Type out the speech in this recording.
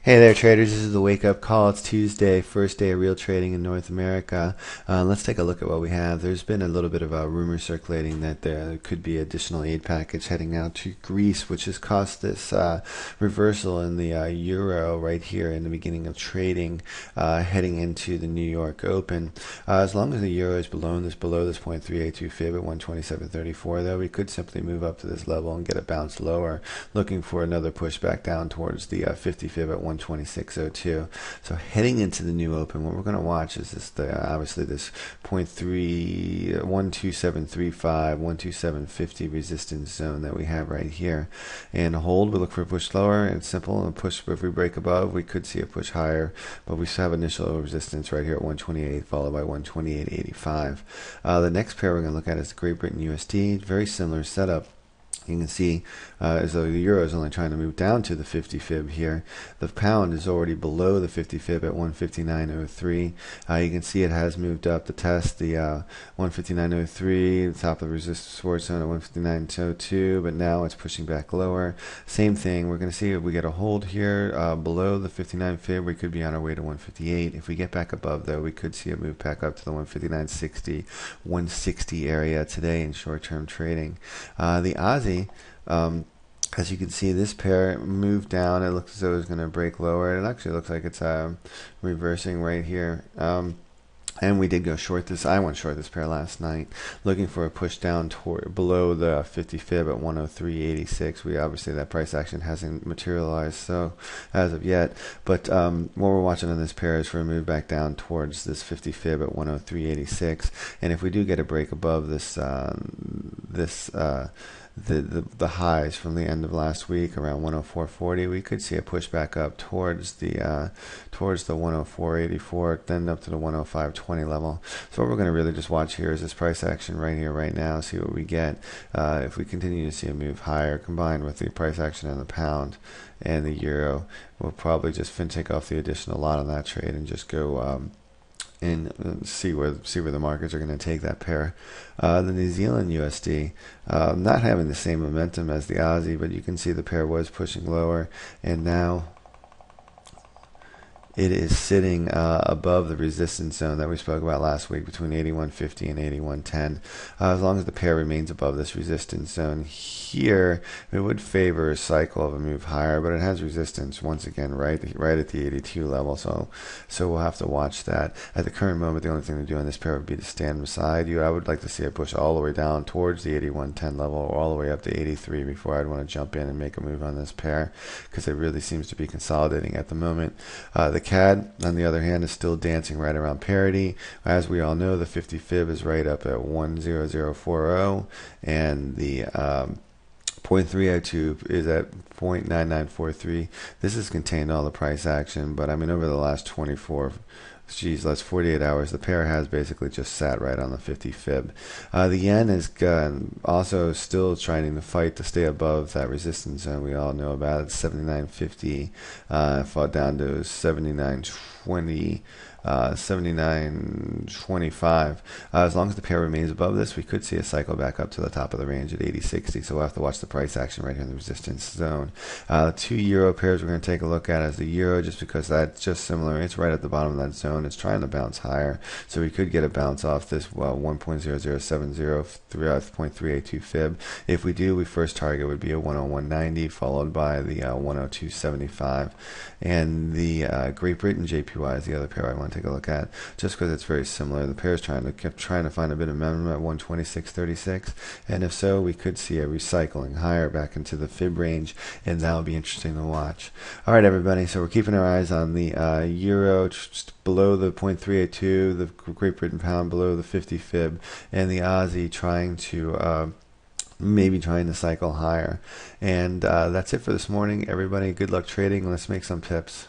Hey there, traders. This is the wake up call. It's Tuesday, first day of real trading in North America. Let's take a look at what we have. There's been a little bit of a rumor circulating that there could be additional aid package heading out to Greece, which has caused this reversal in the euro right here in the beginning of trading, heading into the New York Open. As long as the euro is below this 0.382 fib at 127.34, though, we could simply move up to this level and get a bounce lower, looking for another push back down towards the 50 fib at 126.02. So heading into the new open, what we're going to watch is this, obviously this 12735, 12750 resistance zone that we have right here. And hold, we look for a push lower. It's simple. And push, if we break above, we could see a push higher, but we still have initial resistance right here at 128, followed by 128.85. The next pair we're going to look at is the Great Britain USD. Very similar setup. You can see as though the euro is only trying to move down to the 50 fib here. The pound is already below the 50 fib at 159.03. You can see it has moved up to test the 159.03, the top of the resistance support zone at 159.02, but now it's pushing back lower. Same thing, we're going to see if we get a hold here below the 59 fib, we could be on our way to 158. If we get back above, though, we could see a move back up to the 159.60, 160 area today in short-term trading. The Aussie, as you can see, this pair moved down. It looks as though it's going to break lower. It actually looks like it's reversing right here. And we did go short this. I went short this pair last night, looking for a push down toward below the 50 fib at 103.86. We obviously, that price action hasn't materialized so as of yet, but what we're watching on this pair is for a move back down towards this 50 fib at 103.86. And if we do get a break above this the highs from the end of last week around 104.40, we could see a push back up towards the 104.84, then up to the 105.20 level. So what we're going to really just watch here is this price action right here, right now, see what we get. If we continue to see a move higher combined with the price action in the pound and the euro, we'll probably just take off the additional lot on that trade and just go and see where the markets are going to take that pair. The New Zealand USD, not having the same momentum as the Aussie, but you can see the pair was pushing lower, and now it is sitting above the resistance zone that we spoke about last week between 81.50 and 81.10. As long as the pair remains above this resistance zone here, it would favor a cycle of a move higher, but it has resistance once again right at the 82 level, so we'll have to watch that. At the current moment, the only thing to do on this pair would be to stand beside you. I would like to see it push all the way down towards the 81.10 level or all the way up to 83 before I'd want to jump in and make a move on this pair, because it really seems to be consolidating at the moment. The CAD, on the other hand, is still dancing right around parity. As we all know, the 50 fib is right up at 10040, and the 0.302 is at 0.9943. This has contained all the price action, but I mean, over the last 48 hours, the pair has basically just sat right on the 50 fib. The yen is also still trying to fight to stay above that resistance zone we all know about. It's 79.50, fought down to 79.20. 79.25. As long as the pair remains above this, we could see a cycle back up to the top of the range at 80.60. So we'll have to watch the price action right here in the resistance zone. 2 euro pairs we're going to take a look at as the euro, just because that's just similar. It's right at the bottom of that zone. It's trying to bounce higher, so we could get a bounce off this 1.0070 through 0.382 fib. If we do, we first target would be a 101.90, followed by the 102.75. And the Great Britain JPY is the other pair I want to take a look at, just because it's very similar. The pair is kept trying to find a bit of momentum at 126.36, and if so, we could see a recycling higher back into the fib range, and that'll be interesting to watch. All right, everybody, so we're keeping our eyes on the euro just below the 0.382, the Great Britain pound below the 50 fib, and the Aussie trying to maybe trying to cycle higher. And that's it for this morning, everybody. Good luck trading. Let's make some tips.